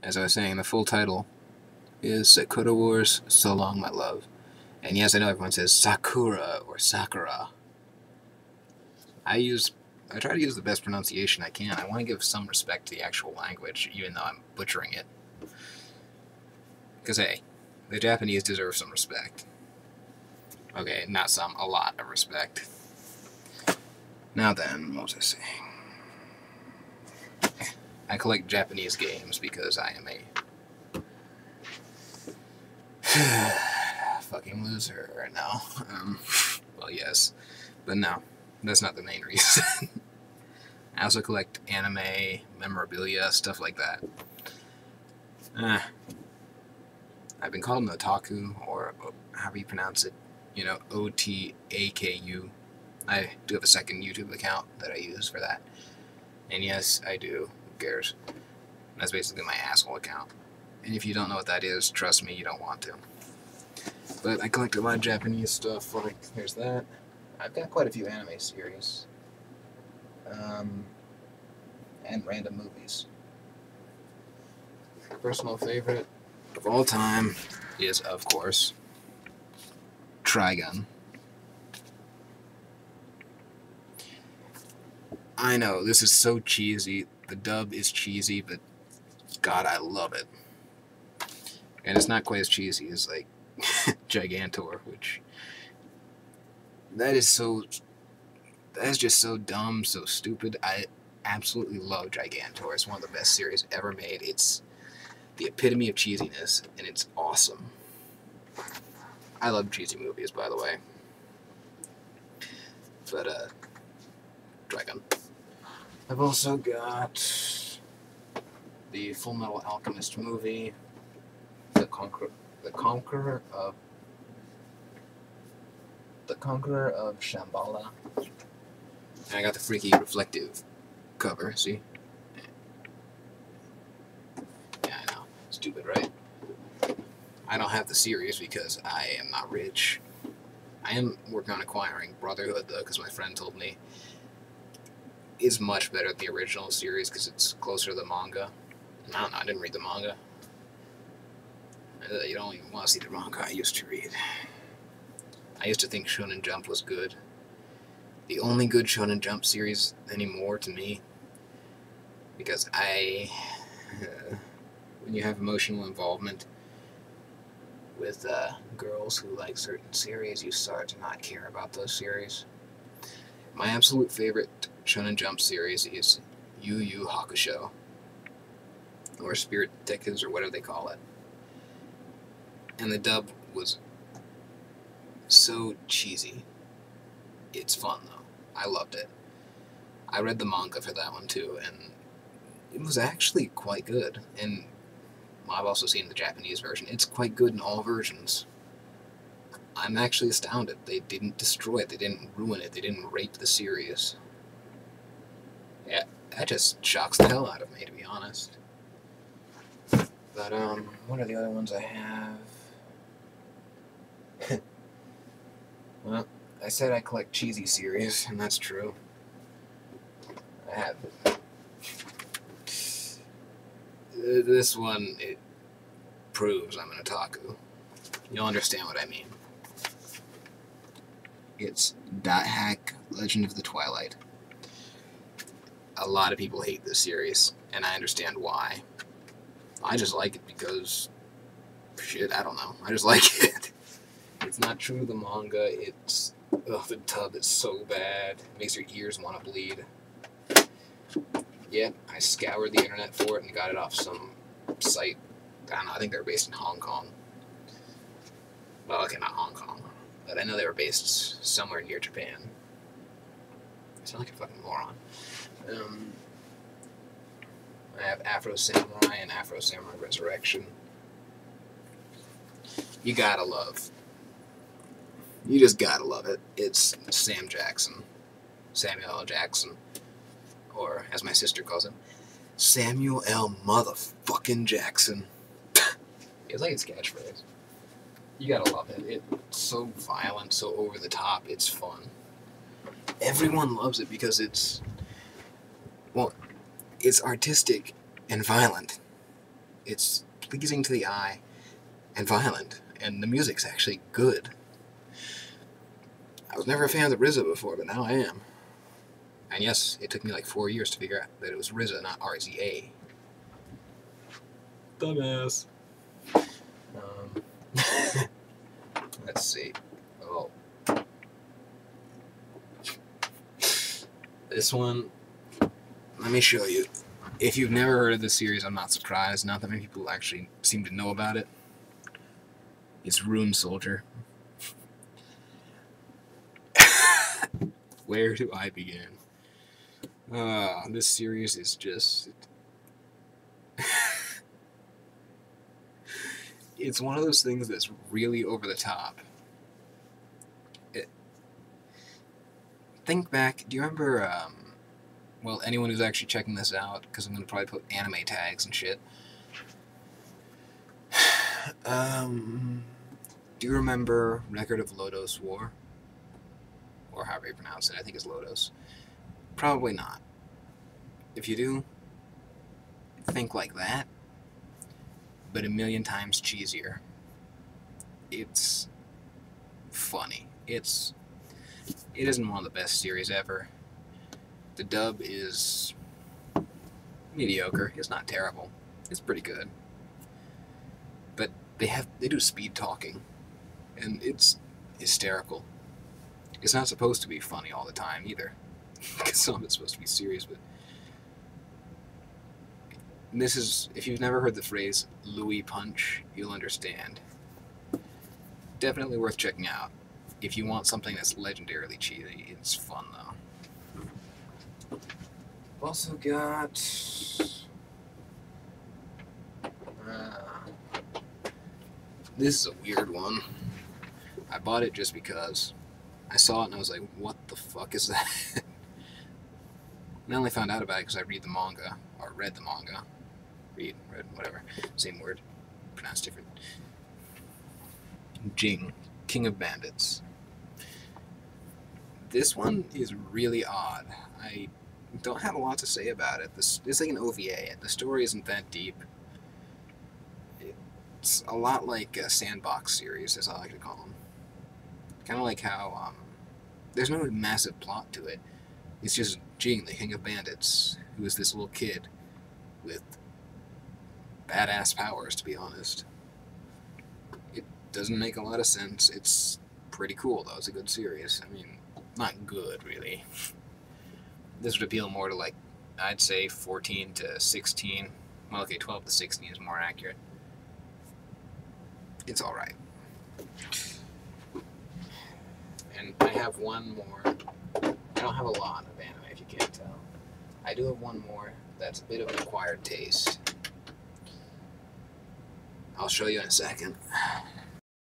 as I was saying, the full title is Sakura Wars So Long My Love. And yes, I know everyone says Sakura or Sakura. I try to use the best pronunciation I can. I want to give some respect to the actual language, even though I'm butchering it. Because, hey, the Japanese deserve some respect. Okay, not some, a lot of respect. Now then, what was I saying? I collect Japanese games because I am a fucking loser right now. Well, yes, but no, that's not the main reason. I also collect anime, memorabilia, stuff like that. I've been called an otaku, or however you pronounce it, OTAKU. I do have a second YouTube account that I use for that. And yes, I do. Who cares? That's basically my asshole account. And if you don't know what that is, trust me, you don't want to. But I collect a lot of Japanese stuff, like, there's that. I've got quite a few anime series. And random movies. Personal favorite of all time is, of course, Trigun. I know, this is so cheesy. The dub is cheesy, but God, I love it. And it's not quite as cheesy as, like, Gigantor, which... That is just so dumb, so stupid. I absolutely love Gigantor. It's one of the best series ever made. It's the epitome of cheesiness, and it's awesome. I love cheesy movies, by the way. But, Dragon. I've also got the Full Metal Alchemist movie, The Conqueror of Shambhala. And I got the freaky reflective cover, see? Yeah, I know. Stupid, right? I don't have the series because I am not rich. I am working on acquiring Brotherhood, though, because my friend told me it's much better than the original series because it's closer to the manga. And I don't know, I didn't read the manga. You don't even want to see the manga I used to read. I used to think Shonen Jump was good. The only good Shonen Jump series anymore to me. Because when you have emotional involvement with girls who like certain series, you start to not care about those series. My absolute favorite Shonen Jump series is Yu Yu Hakusho. Or Spirit Detectives, or whatever they call it. And the dub was so cheesy. It's fun, though. I loved it. I read the manga for that one, too, and it was actually quite good. And I've also seen the Japanese version. It's quite good in all versions. I'm actually astounded. They didn't destroy it. They didn't ruin it. They didn't rape the series. Yeah, that just shocks the hell out of me, to be honest. But, what are the other ones I have? Well, I said I collect cheesy series, and that's true. I have... This one, it proves I'm an otaku. You'll understand what I mean. It's Dot Hack Legend of the Twilight. A lot of people hate this series, and I understand why. I just like it because... Shit, I don't know. I just like it. It's not true to the manga. It's... Ugh, the dub is so bad. It makes your ears want to bleed. Yeah, I scoured the internet for it and got it off some site. I don't know, I think they were based in Hong Kong. Well, okay, not Hong Kong. But I know they were based somewhere near Japan. I sound like a fucking moron. I have Afro Samurai and Afro Samurai Resurrection. You gotta love. You just gotta love it. It's Samuel L. Jackson. Or, as my sister calls him, Samuel L. Motherfucking Jackson. It's like his catchphrase. You gotta love it. It's so violent, so over the top, it's fun. Everyone loves it because it's artistic and violent. It's pleasing to the eye and violent, and the music's actually good. I was never a fan of the RZA before, but now I am. And yes, it took me like 4 years to figure out that it was RZA, not RZA. Dumbass. Let's see. Oh. This one, let me show you. If you've never heard of this series, I'm not surprised. Not that many people actually seem to know about it. It's Rune Soldier. Where do I begin? This series is just... It's one of those things that's really over the top. Think back, do you remember, well, anyone who's actually checking this out, because I'm going to probably put anime tags and shit. Do you remember Record of Lodoss War? Or however you pronounce it, I think it's Lodoss. Probably not. If you do, think like that, but a million times cheesier. It's funny. It isn't one of the best series ever. The dub is mediocre. It's not terrible. It's pretty good. But they do speed talking, and it's hysterical. It's not supposed to be funny all the time either, because some of it's supposed to be serious. But this is, if you've never heard the phrase Louis Punch, you'll understand. Definitely worth checking out. If you want something that's legendarily cheesy, it's fun though. Also got this is a weird one. I bought it just because I saw it and I was like, what the fuck is that? And I only found out about it because I read the manga, or read the manga. Read, whatever. Same word, pronounced different. Jing, King of Bandits. This one is really odd. I don't have a lot to say about it. It's like an OVA. The story isn't that deep. It's a lot like a sandbox series, as I like to call them. Kind of like how there's no massive plot to it. It's just Jing, the King of Bandits, who is this little kid with badass powers, to be honest. It doesn't make a lot of sense. It's pretty cool, though. It's a good series. I mean, not good, really. This would appeal more to, like, I'd say 14 to 16. Well, okay, 12 to 16 is more accurate. It's alright. And I have one more. I don't have a lot of anime, if you can't tell. I do have one more that's a bit of an acquired taste. I'll show you in a second.